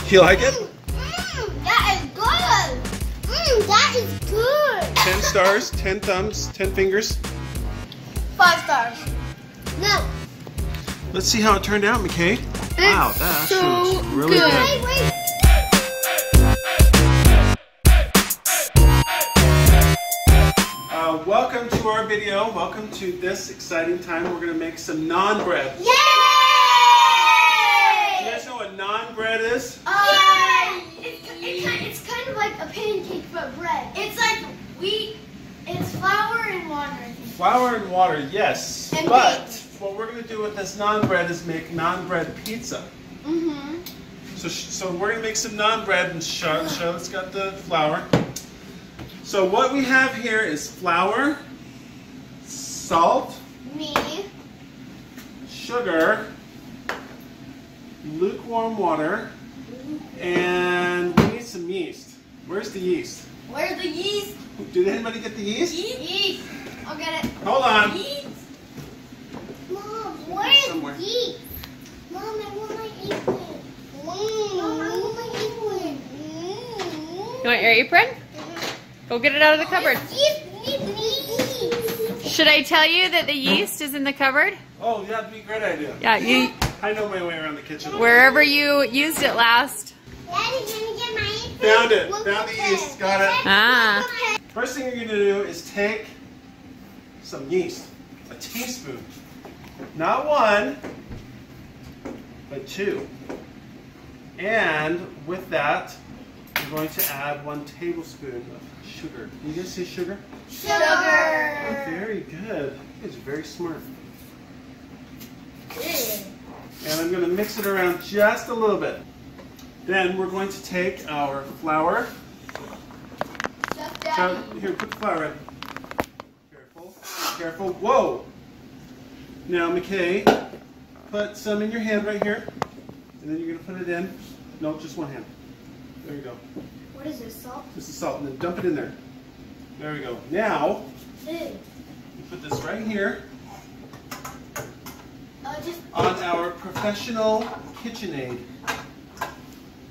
You like it? That is good. That is good. 10 stars, 10 thumbs, 10 fingers. 5 stars. No. Let's see how it turned out, McKay. Wow, that actually looks really good. Wait, wait. Welcome to our video. Welcome to this exciting time. We're going to make some naan bread. Yay! You guys know what naan bread is? Yeah. It's kind of like a pancake but bread. It's like wheat. It's flour and water. I think. Flour and water, yes. And but baked. what we're going to do with this naan bread is make naan bread pizza. Mm-hmm. So we're going to make some naan bread, and Charlotte's got the flour. So what we have here is flour, salt, Me. sugar, lukewarm water, and we need some yeast. Where's the yeast? Where's the yeast? Did anybody get the yeast? Yeast. I'll get it. Hold on. Yeast. Mom, where's Somewhere. yeast? Mom, I want my apron. Mom, I want my apron. You want your apron? Go get it out of the cupboard. Yeast. Should I tell you that the yeast is in the cupboard? Oh, yeah, that'd be a great idea. Yeah, I know my way around the kitchen. wherever you used it last. Daddy, can you get my apron? Found it. Found the yeast. Got it. Ah. First thing you're going to do is take some yeast. A teaspoon. Not 1, but 2. And with that, you're going to add 1 tablespoon of sugar. You guys say sugar? Sugar. Oh, very good. You guys are very smart. And I'm going to mix it around just a little bit. Then we're going to take our flour. Here, put the flour in. Careful. Careful. Whoa! Now, McKay, put some in your hand right here. And then you're going to put it in. No, just one hand. There you go. What is this, salt? This is salt. And then dump it in there. There we go. Now, Ew. you put this right here Just on our professional KitchenAid.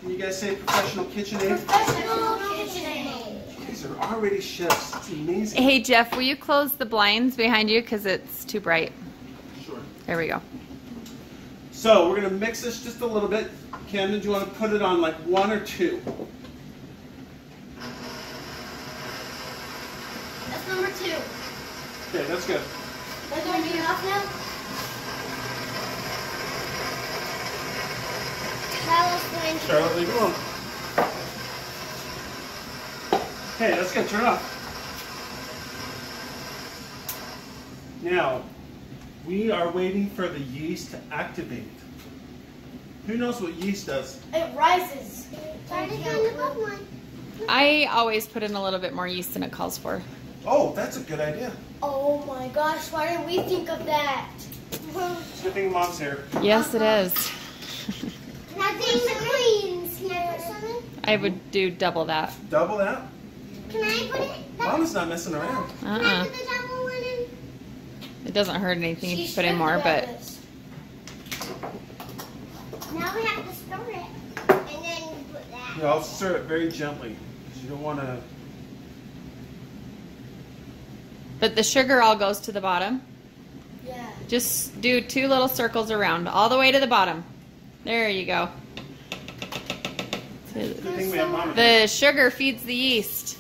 Can you guys say professional KitchenAid? professional KitchenAid. You guys are already chefs. It's amazing. Hey Jeff, will you close the blinds behind you because it's too bright? Sure. There we go. So we're going to mix this just a little bit. Camden, do you want to put it on like 1 or 2? That's number 2. Okay, that's good. That's going to be enough now? Charlotte, leave it alone. Okay, that's good. Turn it off. Now, we are waiting for the yeast to activate. Who knows what yeast does? It rises. I always put in a little bit more yeast than it calls for. Oh, that's a good idea. Oh my gosh, why didn't we think of that? Good thing Mom's here. Yes, it is. Nothing cleans here. I would do double that. Double that? Can I put it? Mama's not messing around. Can I put the double one in? It doesn't hurt anything if you put in should more, do but this. Now we have to stir it. And then we put that. Yeah, I'll stir it very gently because you don't want to. the sugar all goes to the bottom. Yeah. Just do 2 little circles around, all the way to the bottom. There you go. Good thing we have Mama. The sugar feeds the yeast.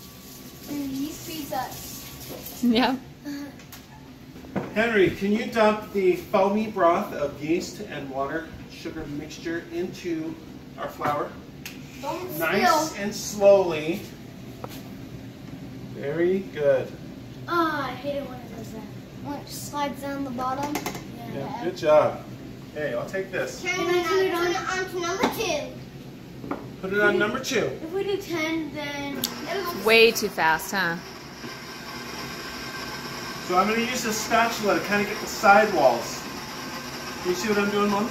And yeast feeds us. Yep. Henry, can you dump the foamy broth of yeast and water sugar mixture into our flour? Don't Nice spill. and slowly. Very good. I hate it when it does that. When it slides down the bottom. Yeah, good job. Okay, I'll take this. Turn it on to number 2. Put it on number 2. If we do 10, then it'll Way too fast, huh? So I'm going to use this spatula to kind of get the side walls. Can you see what I'm doing, Mom?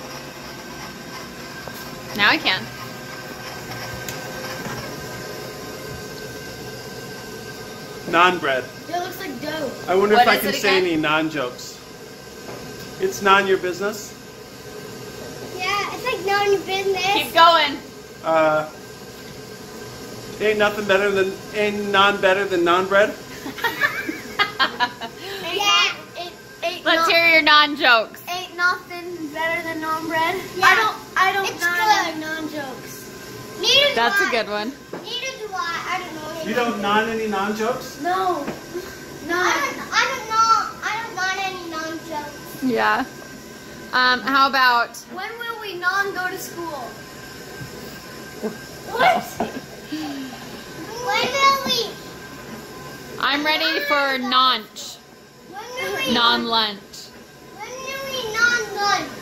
Now I can. Naan bread. It looks like dough. I wonder What if I is can it say again? any naan jokes. It's none your business. Yeah, it's like none of your business. Keep going. Ain't nothing better than ain't naan better than naan bread. Let's hear your non-jokes. Ain't nothing better than naan bread. Yeah. I don't know any non-jokes. That's a good one. Neither do I don't know. You don't naan any naan jokes? No. No. I don't know any non-jokes. Yeah. How about... When will we go to school? What? When will we? I'm ready for lunch. When will we? Non-lunch. When will we non-lunch?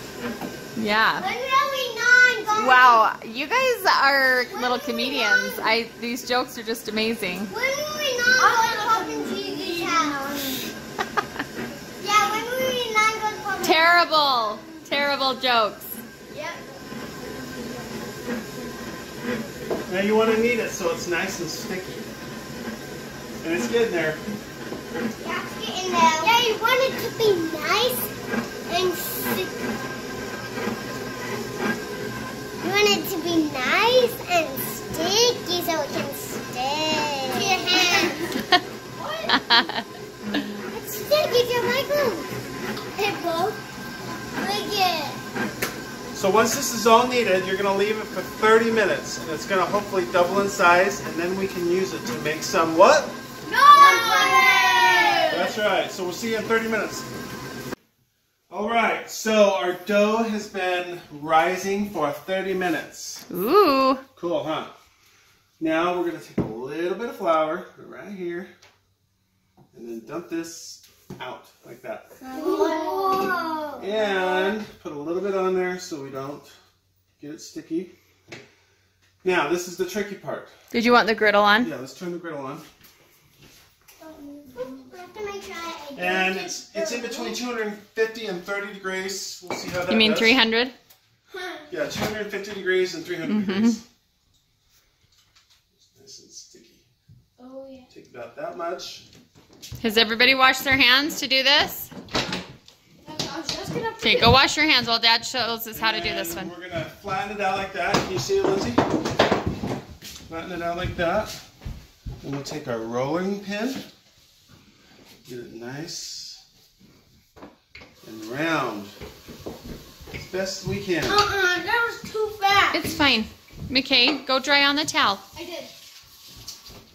Yeah. When will we non-lunch? Wow, you guys are little comedians. These jokes are just amazing. When will we non-go to Pop and Cheese's house? Yeah, when will we non-go to Pop and Terrible, terrible jokes. Yep. Now you want to knead it so it's nice and sticky. And it's getting there. Yeah, it's getting there. Yeah, you want it to be nice and sticky. You want it to be nice and sticky so it can stick to your hands. What? It's sticky to my glue. It broke. Look it. So once this is all kneaded, you're going to leave it for 30 minutes. And it's going to hopefully double in size. And then we can use it to make some what? That's right. So we'll see you in 30 minutes. All right. So our dough has been rising for 30 minutes. Ooh. Cool, huh? Now we're going to take a little bit of flour right here. And then dump this out like that. Whoa. And put a little bit on there so we don't get it sticky. Now, this is the tricky part. Did you want the griddle on? Yeah, let's turn the griddle on. Try And it's in between 250 and 30 degrees. We'll see how that You mean does. 300? Yeah, 250 degrees and 300 degrees. Nice and sticky. Oh, yeah. Take about that much. Has everybody washed their hands to do this? Okay, go wash your hands while Dad shows us how to do this one. We're going to flatten it out like that. Can you see it, Lindsay? Flatten it out like that. And we'll take our rolling pin. Get it nice and round. As best we can. That was too fast. It's fine. McKay, go dry on the towel. I did.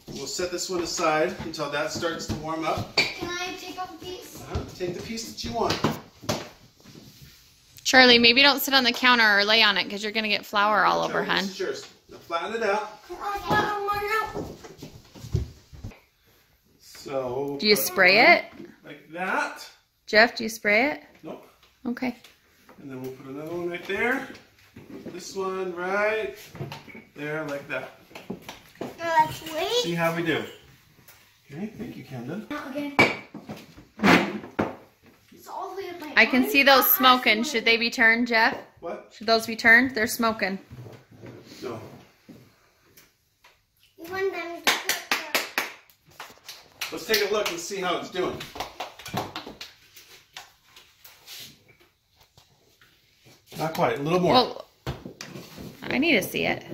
We'll set this one aside until that starts to warm up. Can I take off a piece? Take the piece that you want. Charlie, maybe don't sit on the counter or lay on it because you're going to get flour all over, Charlie, hon. this is yours. Now flatten it out. So. Do you spray it? Like that. Jeff, do you spray it? Nope. Okay. And then we'll put another one right there. This one right there like that. Let's wait. See how we do. Okay, thank you, Camden. Okay. It's all the way up my I can see those smoking. Should they be turned, Jeff? What? Should those be turned? They're smoking. No. You want them to cook Let's take a look and see how it's doing. Not quite, a little more. Well, I need to see it.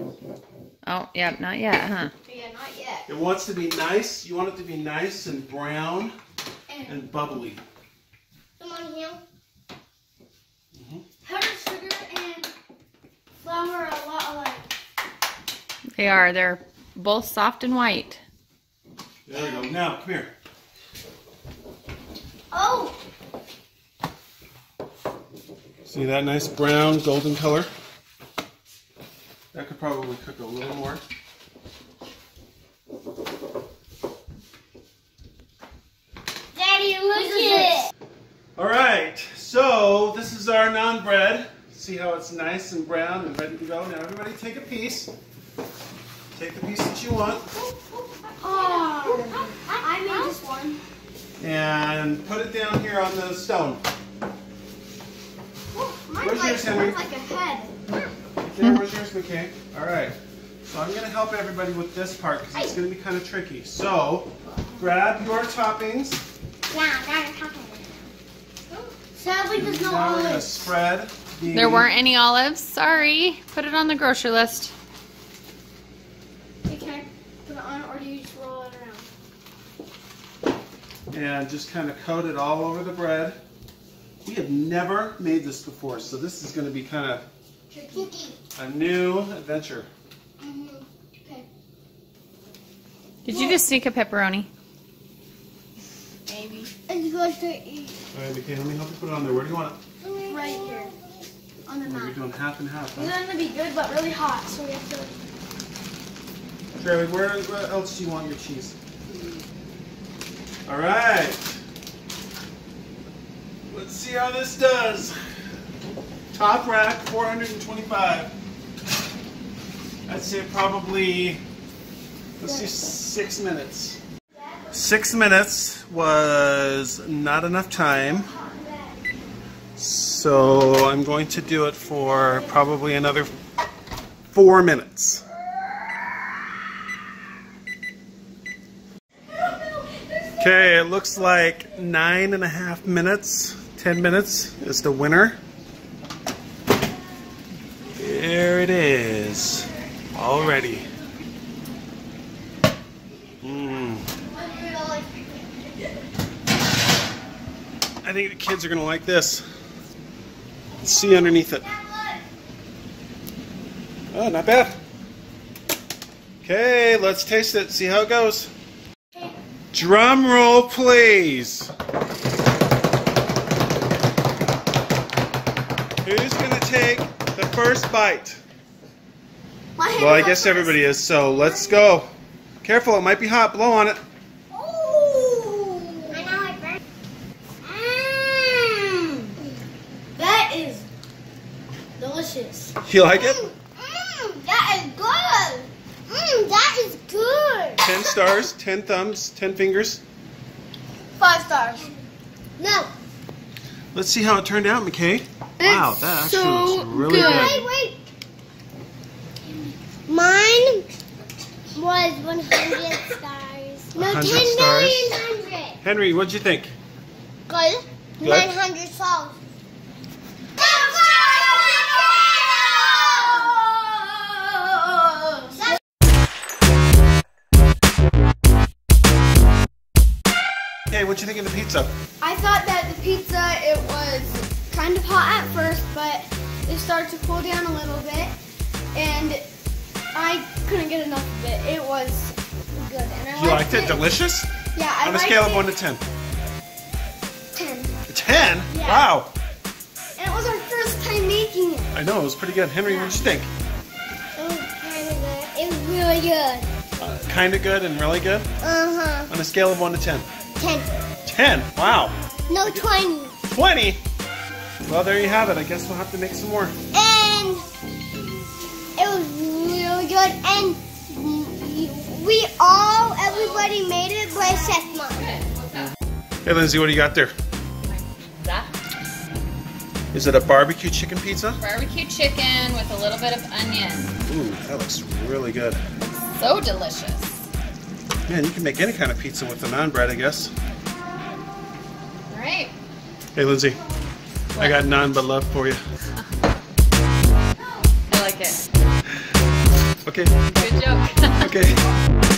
Oh, yeah, not yet, huh? Yeah, not yet. It wants to be nice. You want it to be nice and brown and bubbly. Come on here. Powdered sugar and flour are a lot alike. They are. They're both soft and white. There we go. Now, come here. Oh! See that nice brown golden color? That could probably cook a little more. Daddy, look at it! Alright, so this is our naan bread. See how it's nice and brown and ready to go? Now everybody take a piece. Take the piece that you want. Oh, I made this one. And put it down here on the stone. Mine's yours, Henry? like a head. There, where's yours, McKay? Alright, so I'm going to help everybody with this part because it's going to be kind of tricky. So, grab your toppings. Sadly, there's no Now we're going to olives. spread the... There weren't any olives. Sorry. Put it on the grocery list. and just kind of coat it all over the bread. We have never made this before, so this is going to be kind of a new adventure. Okay. Did you just sneak a pepperoni? Maybe. It's going to eat. All right, okay, let me help you put it on there. Where do you want it? Right here. On the You're knife. doing half and half, It's huh? going to be good, but really hot, so we have to... Charlie, where else do you want your cheese? All right. Let's see how this does. Top rack, 425. I'd say probably, let's do 6 minutes. 6 minutes was not enough time. So I'm going to do it for probably another 4 minutes. Okay, it looks like 9.5 minutes, 10 minutes is the winner. There it is, all ready. I think the kids are gonna like this. Let's see underneath it. Oh, not bad. Okay, let's taste it, see how it goes. Drum roll, please. Who's gonna take the first bite? Well, I guess everybody is, so let's go. Careful, it might be hot. Blow on it. Oh! I know it burns. That is delicious. You like it? That is good. That is good. 10 stars, 10 thumbs, 10 fingers. 5 stars. No. Let's see how it turned out, McKay. Wow, that actually so looks really good. good. Wait. Mine was 100 stars. No, 100 10 stars. million 100. Henry, what'd you think? Good. Good. 900 stars. Hey, what'd you think of the pizza? I thought that the pizza, it was kind of hot at first, but it started to cool down a little bit, and I couldn't get enough of it. It was good, and I You liked it? Delicious? Yeah, I On a liked scale of it. 1 to 10. 10. 10? Yeah. Wow. And it was our first time making it. I know, it was pretty good. Henry, what'd you think? It was kind of good. It was really good. Kind of good and really good? Uh-huh. On a scale of 1 to 10. 10. 10? Wow. No, 20. 20? Well, there you have it. I guess we'll have to make some more. And it was really good. And everybody made it by Chef Mom. Hey, Lindsay, what do you got there? That Is it a barbecue chicken pizza? barbecue chicken with a little bit of onion. Ooh, that looks really good. So delicious. Man, you can make any kind of pizza with the naan bread, I guess. All right. Hey, Lindsay, I got naan but love for you. I like it. Okay, Good joke. okay.